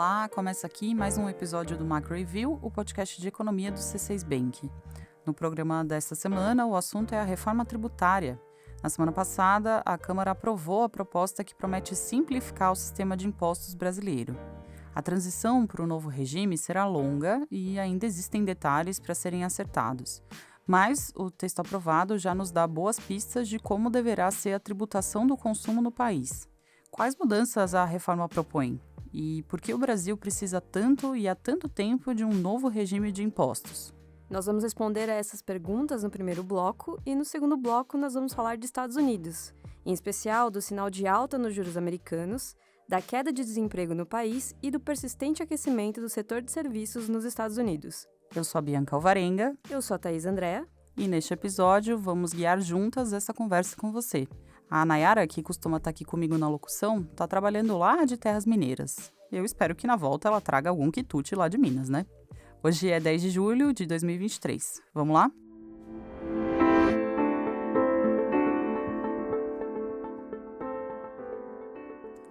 Olá, começa aqui mais um episódio do Macro Review, o podcast de economia do C6 Bank. No programa desta semana, o assunto é a reforma tributária. Na semana passada, a Câmara aprovou a proposta que promete simplificar o sistema de impostos brasileiro. A transição para o novo regime será longa e ainda existem detalhes para serem acertados. Mas o texto aprovado já nos dá boas pistas de como deverá ser a tributação do consumo no país. Quais mudanças a reforma propõe? E por que o Brasil precisa tanto e há tanto tempo de um novo regime de impostos? Nós vamos responder a essas perguntas no primeiro bloco e no segundo bloco nós vamos falar de Estados Unidos, em especial do sinal de alta nos juros americanos, da queda de desemprego no país e do persistente aquecimento do setor de serviços nos Estados Unidos. Eu sou a Bianca Alvarenga. Eu sou a Thaís Andréa. E neste episódio vamos guiar juntas essa conversa com você. A Nayara, que costuma estar aqui comigo na locução, está trabalhando lá de Terras Mineiras. Eu espero que na volta ela traga algum quitute lá de Minas, né? Hoje é 10 de julho de 2023. Vamos lá?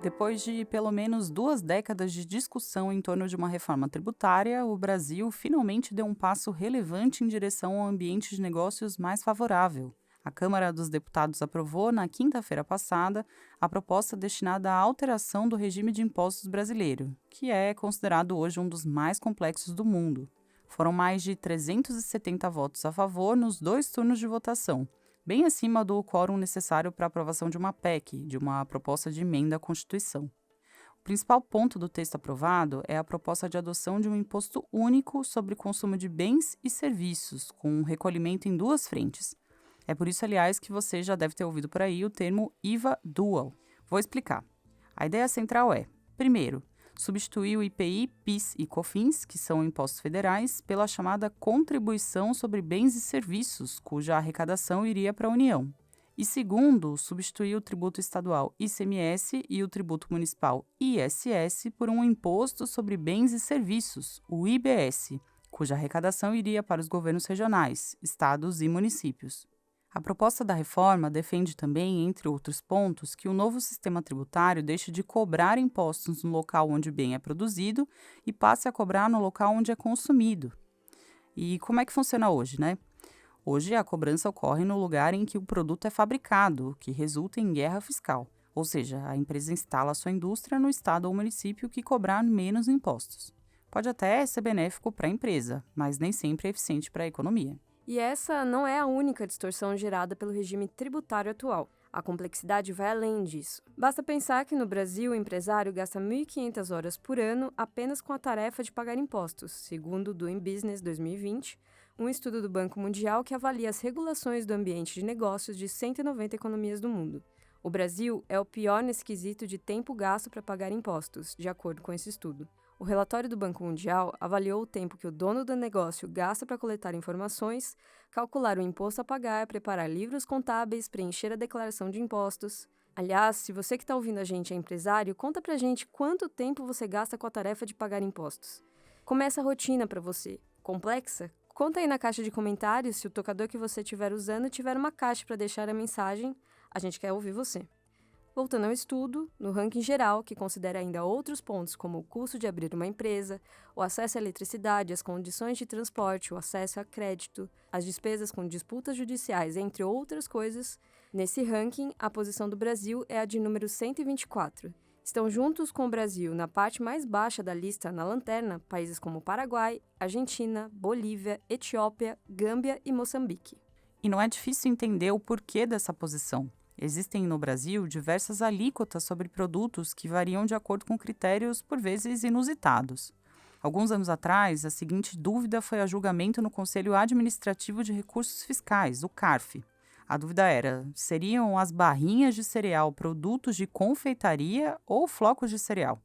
Depois de pelo menos 2 décadas de discussão em torno de uma reforma tributária, o Brasil finalmente deu um passo relevante em direção a um ambiente de negócios mais favorável. A Câmara dos Deputados aprovou, na quinta-feira passada, a proposta destinada à alteração do regime de impostos brasileiro, que é considerado hoje um dos mais complexos do mundo. Foram mais de 370 votos a favor nos 2 turnos de votação, bem acima do quórum necessário para a aprovação de uma PEC, de uma proposta de emenda à Constituição. O principal ponto do texto aprovado é a proposta de adoção de um imposto único sobre o consumo de bens e serviços, com um recolhimento em 2 frentes. É por isso, aliás, que você já deve ter ouvido por aí o termo IVA Dual. Vou explicar. A ideia central é, primeiro, substituir o IPI, PIS e COFINS, que são impostos federais, pela chamada Contribuição sobre Bens e Serviços, cuja arrecadação iria para a União. E segundo, substituir o tributo estadual ICMS e o tributo municipal ISS por um Imposto sobre Bens e Serviços, o IBS, cuja arrecadação iria para os governos regionais, estados e municípios. A proposta da reforma defende também, entre outros pontos, que o novo sistema tributário deixe de cobrar impostos no local onde o bem é produzido e passe a cobrar no local onde é consumido. E como é que funciona hoje, né? Hoje, a cobrança ocorre no lugar em que o produto é fabricado, o que resulta em guerra fiscal. Ou seja, a empresa instala sua indústria no estado ou município que cobrar menos impostos. Pode até ser benéfico para a empresa, mas nem sempre é eficiente para a economia. E essa não é a única distorção gerada pelo regime tributário atual. A complexidade vai além disso. Basta pensar que no Brasil o empresário gasta 1.500 horas por ano apenas com a tarefa de pagar impostos, segundo o Doing Business 2020, um estudo do Banco Mundial que avalia as regulações do ambiente de negócios de 190 economias do mundo. O Brasil é o pior nesse quesito de tempo gasto para pagar impostos, de acordo com esse estudo. O relatório do Banco Mundial avaliou o tempo que o dono do negócio gasta para coletar informações, calcular o imposto a pagar, preparar livros contábeis, preencher a declaração de impostos. Aliás, se você que está ouvindo a gente é empresário, conta pra gente quanto tempo você gasta com a tarefa de pagar impostos. Como é essa rotina para você? Complexa? Conta aí na caixa de comentários se o tocador que você estiver usando tiver uma caixa para deixar a mensagem. A gente quer ouvir você. Voltando ao estudo, no ranking geral, que considera ainda outros pontos como o custo de abrir uma empresa, o acesso à eletricidade, as condições de transporte, o acesso a crédito, as despesas com disputas judiciais, entre outras coisas, nesse ranking, a posição do Brasil é a de número 124. Estão juntos com o Brasil na parte mais baixa da lista, na lanterna, países como Paraguai, Argentina, Bolívia, Etiópia, Gâmbia e Moçambique. E não é difícil entender o porquê dessa posição. Existem no Brasil diversas alíquotas sobre produtos que variam de acordo com critérios, por vezes, inusitados. Alguns anos atrás, a seguinte dúvida foi a julgamento no Conselho Administrativo de Recursos Fiscais, o CARF. A dúvida era, seriam as barrinhas de cereal produtos de confeitaria ou flocos de cereal?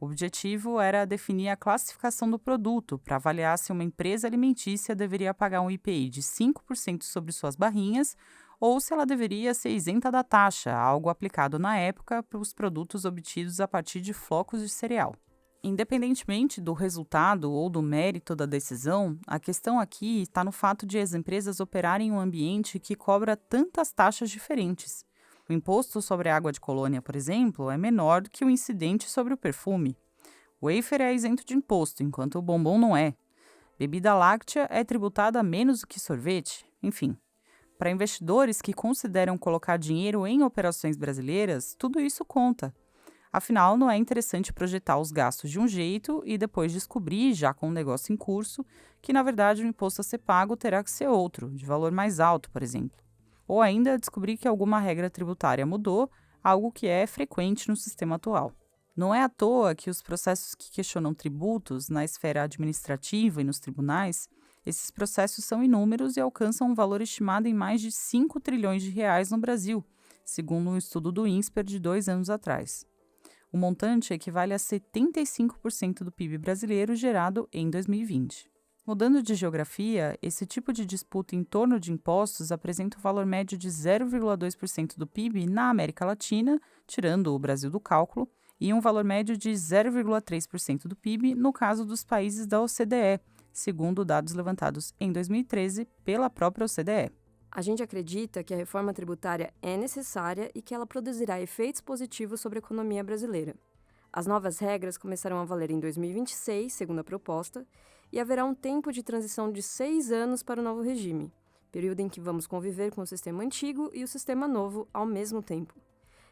O objetivo era definir a classificação do produto para avaliar se uma empresa alimentícia deveria pagar um IPI de 5% sobre suas barrinhas ou se ela deveria ser isenta da taxa, algo aplicado na época para os produtos obtidos a partir de flocos de cereal. Independentemente do resultado ou do mérito da decisão, a questão aqui está no fato de as empresas operarem em um ambiente que cobra tantas taxas diferentes. O imposto sobre a água de colônia, por exemplo, é menor do que o incidente sobre o perfume. Wafer é isento de imposto, enquanto o bombom não é. Bebida láctea é tributada menos do que sorvete. Enfim, para investidores que consideram colocar dinheiro em operações brasileiras, tudo isso conta. Afinal, não é interessante projetar os gastos de um jeito e depois descobrir, já com o negócio em curso, que na verdade o imposto a ser pago terá que ser outro, de valor mais alto, por exemplo. Ou ainda descobrir que alguma regra tributária mudou, algo que é frequente no sistema atual. Não é à toa que os processos que questionam tributos na esfera administrativa e nos tribunais, esses processos são inúmeros e alcançam um valor estimado em mais de 5 trilhões de reais no Brasil, segundo um estudo do INSPER de 2 anos atrás. O montante equivale a 75% do PIB brasileiro gerado em 2020. Mudando de geografia, esse tipo de disputa em torno de impostos apresenta um valor médio de 0,2% do PIB na América Latina, tirando o Brasil do cálculo, e um valor médio de 0,3% do PIB no caso dos países da OCDE, segundo dados levantados em 2013 pela própria OCDE. A gente acredita que a reforma tributária é necessária e que ela produzirá efeitos positivos sobre a economia brasileira. As novas regras começarão a valer em 2026, segundo a proposta, e haverá um tempo de transição de 6 anos para o novo regime, período em que vamos conviver com o sistema antigo e o sistema novo ao mesmo tempo.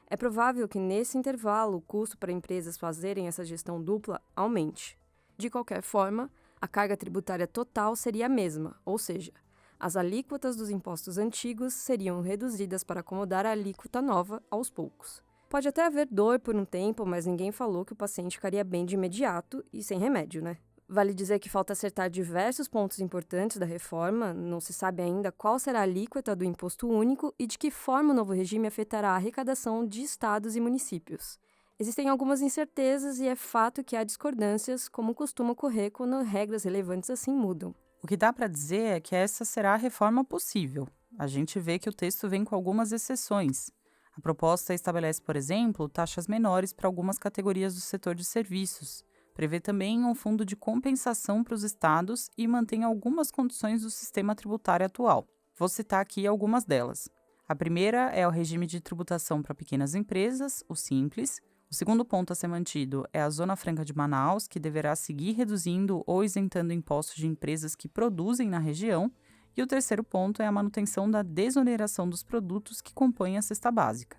É provável que, nesse intervalo, o custo para empresas fazerem essa gestão dupla aumente. De qualquer forma, a carga tributária total seria a mesma, ou seja, as alíquotas dos impostos antigos seriam reduzidas para acomodar a alíquota nova aos poucos. Pode até haver dor por um tempo, mas ninguém falou que o paciente ficaria bem de imediato e sem remédio, né? Vale dizer que falta acertar diversos pontos importantes da reforma, não se sabe ainda qual será a alíquota do imposto único e de que forma o novo regime afetará a arrecadação de estados e municípios. Existem algumas incertezas e é fato que há discordâncias, como costuma ocorrer quando regras relevantes assim mudam. O que dá para dizer é que essa será a reforma possível. A gente vê que o texto vem com algumas exceções. A proposta estabelece, por exemplo, taxas menores para algumas categorias do setor de serviços. Prevê também um fundo de compensação para os estados e mantém algumas condições do sistema tributário atual. Vou citar aqui algumas delas. A primeira é o regime de tributação para pequenas empresas, o Simples. O segundo ponto a ser mantido é a Zona Franca de Manaus, que deverá seguir reduzindo ou isentando impostos de empresas que produzem na região. E o terceiro ponto é a manutenção da desoneração dos produtos que compõem a cesta básica.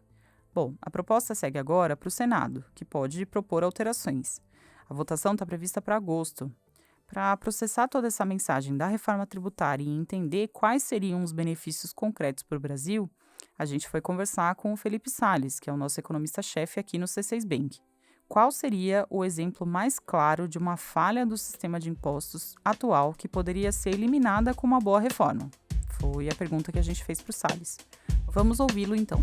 Bom, a proposta segue agora para o Senado, que pode propor alterações. A votação está prevista para agosto. Para processar toda essa mensagem da reforma tributária e entender quais seriam os benefícios concretos para o Brasil, a gente foi conversar com o Felipe Salles, que é o nosso economista-chefe aqui no C6 Bank. Qual seria o exemplo mais claro de uma falha do sistema de impostos atual que poderia ser eliminada com uma boa reforma? Foi a pergunta que a gente fez para o Salles. Vamos ouvi-lo então.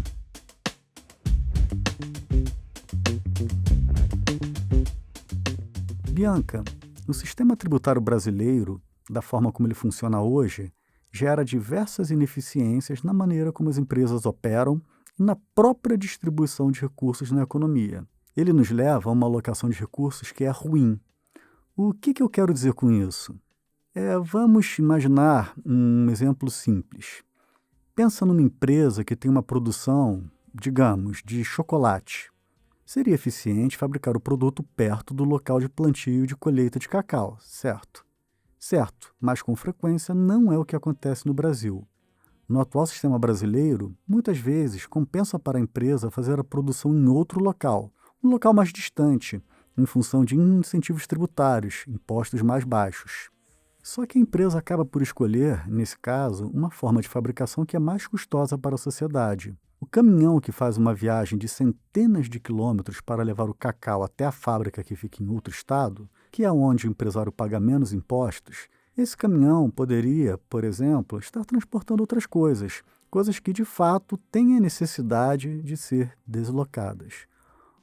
Bianca, o sistema tributário brasileiro, da forma como ele funciona hoje, gera diversas ineficiências na maneira como as empresas operam e na própria distribuição de recursos na economia. Ele nos leva a uma alocação de recursos que é ruim. O que eu quero dizer com isso? Vamos imaginar um exemplo simples. Pensa numa empresa que tem uma produção, digamos, de chocolate. Seria eficiente fabricar o produto perto do local de plantio e de colheita de cacau, certo? Certo, mas com frequência não é o que acontece no Brasil. No atual sistema brasileiro, muitas vezes compensa para a empresa fazer a produção em outro local, um local mais distante, em função de incentivos tributários, impostos mais baixos. Só que a empresa acaba por escolher, nesse caso, uma forma de fabricação que é mais custosa para a sociedade. O caminhão que faz uma viagem de centenas de quilômetros para levar o cacau até a fábrica que fica em outro estado, que é onde o empresário paga menos impostos, esse caminhão poderia, por exemplo, estar transportando outras coisas que de fato têm a necessidade de ser deslocadas.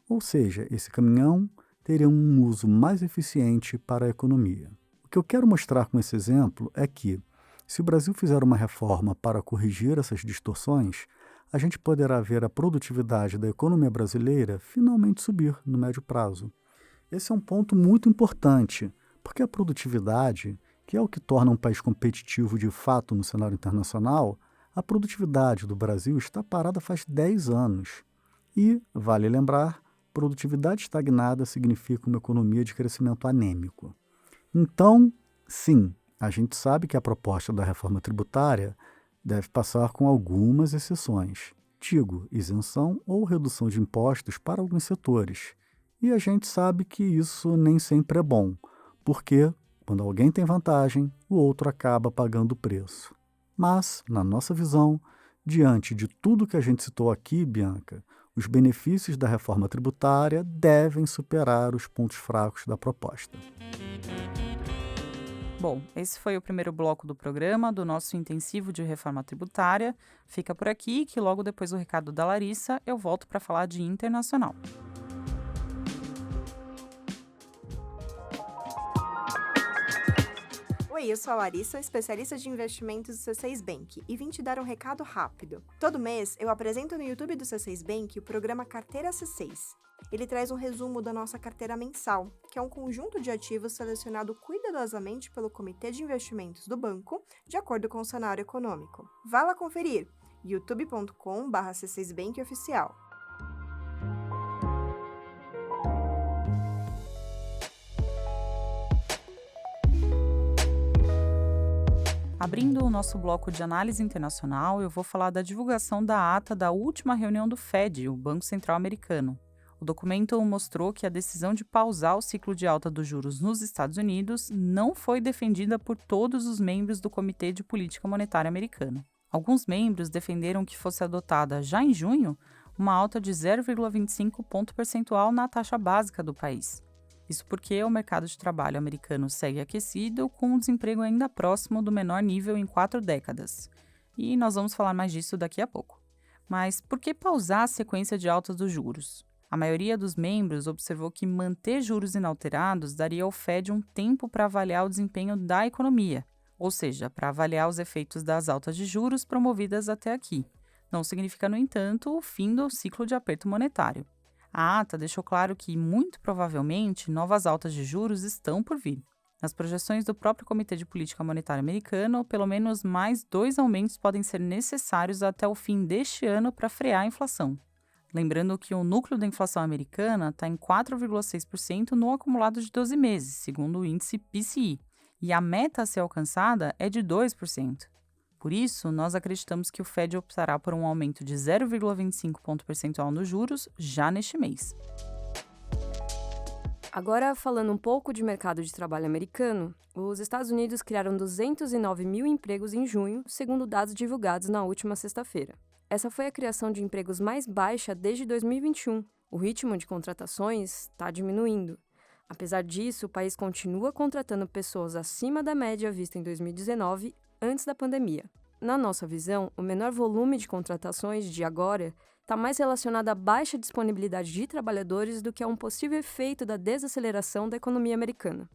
Ou seja, esse caminhão teria um uso mais eficiente para a economia. O que eu quero mostrar com esse exemplo é que, se o Brasil fizer uma reforma para corrigir essas distorções, a gente poderá ver a produtividade da economia brasileira finalmente subir no médio prazo. Esse é um ponto muito importante, porque a produtividade, que é o que torna um país competitivo de fato no cenário internacional, a produtividade do Brasil está parada faz 10 anos. E, vale lembrar, produtividade estagnada significa uma economia de crescimento anêmico. Então, sim, a gente sabe que a proposta da reforma tributária deve passar com algumas exceções. Digo, isenção ou redução de impostos para alguns setores. E a gente sabe que isso nem sempre é bom, porque, quando alguém tem vantagem, o outro acaba pagando o preço. Mas, na nossa visão, diante de tudo que a gente citou aqui, Bianca, os benefícios da reforma tributária devem superar os pontos fracos da proposta. Bom, esse foi o primeiro bloco do programa, do nosso intensivo de reforma tributária. Fica por aqui, que logo depois do recado da Larissa, eu volto para falar de internacional. Oi, eu sou a Larissa, especialista de investimentos do C6 Bank, e vim te dar um recado rápido. Todo mês, eu apresento no YouTube do C6 Bank o programa Carteira C6. Ele traz um resumo da nossa carteira mensal, que é um conjunto de ativos selecionado cuidadosamente pelo Comitê de Investimentos do banco, de acordo com o cenário econômico. Vá lá conferir! youtube.com/c6bankoficial. Abrindo o nosso bloco de análise internacional, eu vou falar da divulgação da ata da última reunião do Fed, o Banco Central Americano. O documento mostrou que a decisão de pausar o ciclo de alta dos juros nos Estados Unidos não foi defendida por todos os membros do Comitê de Política Monetária americano. Alguns membros defenderam que fosse adotada já em junho uma alta de 0,25 ponto percentual na taxa básica do país. Isso porque o mercado de trabalho americano segue aquecido, com o desemprego ainda próximo do menor nível em 4 décadas. E nós vamos falar mais disso daqui a pouco. Mas por que pausar a sequência de altas dos juros? A maioria dos membros observou que manter juros inalterados daria ao Fed um tempo para avaliar o desempenho da economia, ou seja, para avaliar os efeitos das altas de juros promovidas até aqui. Não significa, no entanto, o fim do ciclo de aperto monetário. A ata deixou claro que, muito provavelmente, novas altas de juros estão por vir. Nas projeções do próprio Comitê de Política Monetária americano, pelo menos mais 2 aumentos podem ser necessários até o fim deste ano para frear a inflação. Lembrando que o núcleo da inflação americana está em 4,6% no acumulado de 12 meses, segundo o índice PCE, e a meta a ser alcançada é de 2%. Por isso, nós acreditamos que o Fed optará por um aumento de 0,25 ponto percentual nos juros já neste mês. Agora, falando um pouco de mercado de trabalho americano, os Estados Unidos criaram 209 mil empregos em junho, segundo dados divulgados na última sexta-feira. Essa foi a criação de empregos mais baixa desde 2021. O ritmo de contratações está diminuindo. Apesar disso, o país continua contratando pessoas acima da média vista em 2019, antes da pandemia. Na nossa visão, o menor volume de contratações de agora está mais relacionado à baixa disponibilidade de trabalhadores do que a um possível efeito da desaceleração da economia americana.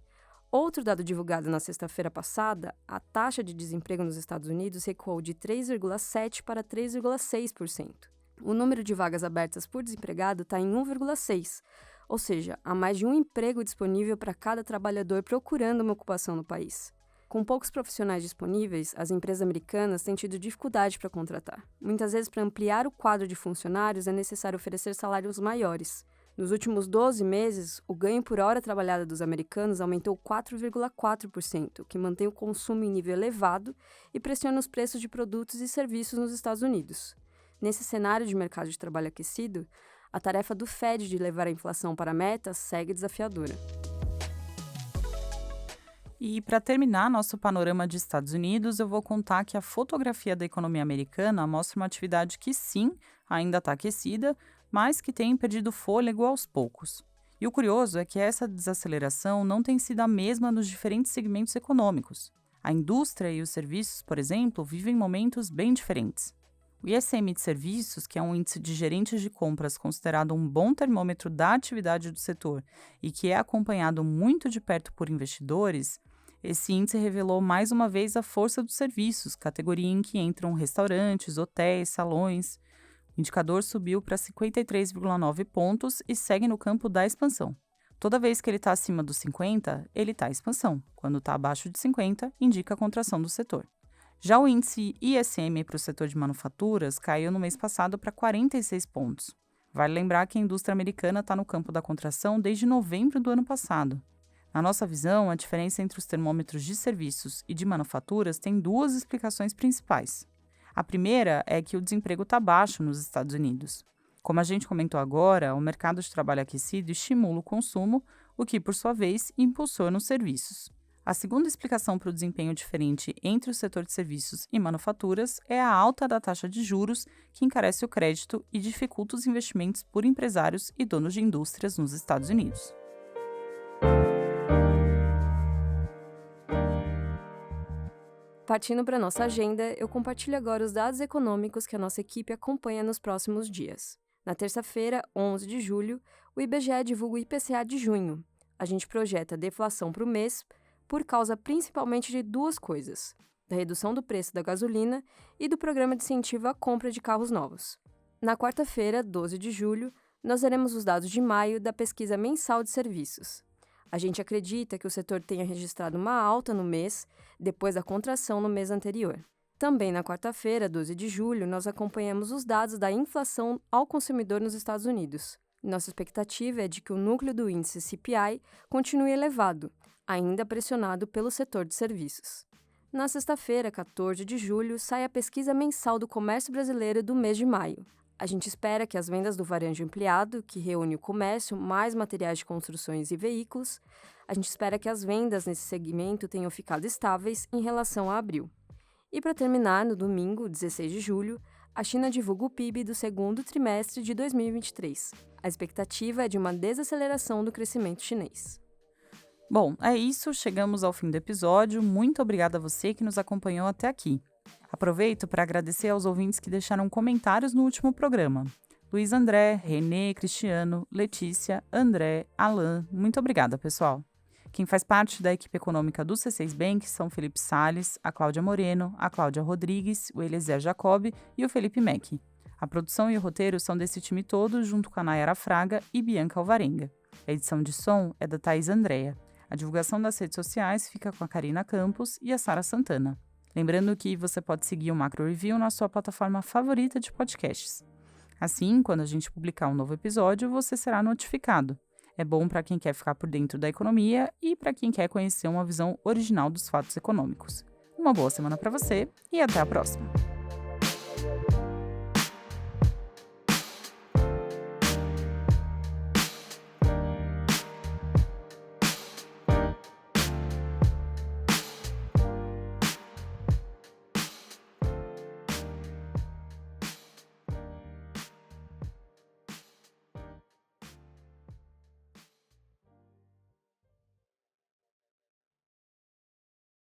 Outro dado divulgado na sexta-feira passada, a taxa de desemprego nos Estados Unidos recuou de 3,7% para 3,6%. O número de vagas abertas por desempregado está em 1,6%, ou seja, há mais de um emprego disponível para cada trabalhador procurando uma ocupação no país. Com poucos profissionais disponíveis, as empresas americanas têm tido dificuldade para contratar. Muitas vezes, para ampliar o quadro de funcionários, é necessário oferecer salários maiores. Nos últimos 12 meses, o ganho por hora trabalhada dos americanos aumentou 4,4%, o que mantém o consumo em nível elevado e pressiona os preços de produtos e serviços nos Estados Unidos. Nesse cenário de mercado de trabalho aquecido, a tarefa do Fed de levar a inflação para a meta segue desafiadora. E para terminar nosso panorama de Estados Unidos, eu vou contar que a fotografia da economia americana mostra uma atividade que sim, ainda está aquecida, mas que tem perdido fôlego aos poucos. E o curioso é que essa desaceleração não tem sido a mesma nos diferentes segmentos econômicos. A indústria e os serviços, por exemplo, vivem momentos bem diferentes. O ISM de serviços, que é um índice de gerentes de compras considerado um bom termômetro da atividade do setor e que é acompanhado muito de perto por investidores, esse índice revelou mais uma vez a força dos serviços, categoria em que entram restaurantes, hotéis, salões. O indicador subiu para 53,9 pontos e segue no campo da expansão. Toda vez que ele está acima dos 50, ele está em expansão. Quando está abaixo de 50, indica a contração do setor. Já o índice ISM para o setor de manufaturas caiu no mês passado para 46 pontos. Vale lembrar que a indústria americana está no campo da contração desde novembro do ano passado. Na nossa visão, a diferença entre os termômetros de serviços e de manufaturas tem duas explicações principais. A primeira é que o desemprego está baixo nos Estados Unidos. Como a gente comentou agora, o mercado de trabalho aquecido estimula o consumo, o que, por sua vez, impulsiona os serviços. A segunda explicação para o desempenho diferente entre o setor de serviços e manufaturas é a alta da taxa de juros, que encarece o crédito e dificulta os investimentos por empresários e donos de indústrias nos Estados Unidos. Partindo para nossa agenda, eu compartilho agora os dados econômicos que a nossa equipe acompanha nos próximos dias. Na terça-feira, 11 de julho, o IBGE divulga o IPCA de junho. A gente projeta a deflação para o mês por causa principalmente de duas coisas: da redução do preço da gasolina e do programa de incentivo à compra de carros novos. Na quarta-feira, 12 de julho, nós veremos os dados de maio da pesquisa mensal de serviços. A gente acredita que o setor tenha registrado uma alta no mês, depois da contração no mês anterior. Também na quarta-feira, 12 de julho, nós acompanhamos os dados da inflação ao consumidor nos Estados Unidos. Nossa expectativa é de que o núcleo do índice CPI continue elevado, ainda pressionado pelo setor de serviços. Na sexta-feira, 14 de julho, sai a pesquisa mensal do comércio brasileiro do mês de maio. A gente espera que as vendas do varejo ampliado, que reúne o comércio, mais materiais de construções e veículos, a gente espera que as vendas nesse segmento tenham ficado estáveis em relação a abril. E para terminar, no domingo, 16 de julho, a China divulga o PIB do segundo trimestre de 2023. A expectativa é de uma desaceleração do crescimento chinês. Bom, é isso, chegamos ao fim do episódio. Muito obrigada a você que nos acompanhou até aqui. Aproveito para agradecer aos ouvintes que deixaram comentários no último programa. Luiz André, Renê, Cristiano, Letícia, André, Alan, muito obrigada, pessoal. Quem faz parte da equipe econômica do C6 Bank são Felipe Salles, a Cláudia Moreno, a Cláudia Rodrigues, o Eliezer Jacob e o Felipe Mack. A produção e o roteiro são desse time todo, junto com a Nayara Fraga e Bianca Alvarenga. A edição de som é da Thaís Andréa. A divulgação das redes sociais fica com a Karina Campos e a Sara Santana. Lembrando que você pode seguir o Macro Review na sua plataforma favorita de podcasts. Assim, quando a gente publicar um novo episódio, você será notificado. É bom para quem quer ficar por dentro da economia e para quem quer conhecer uma visão original dos fatos econômicos. Uma boa semana para você e até a próxima!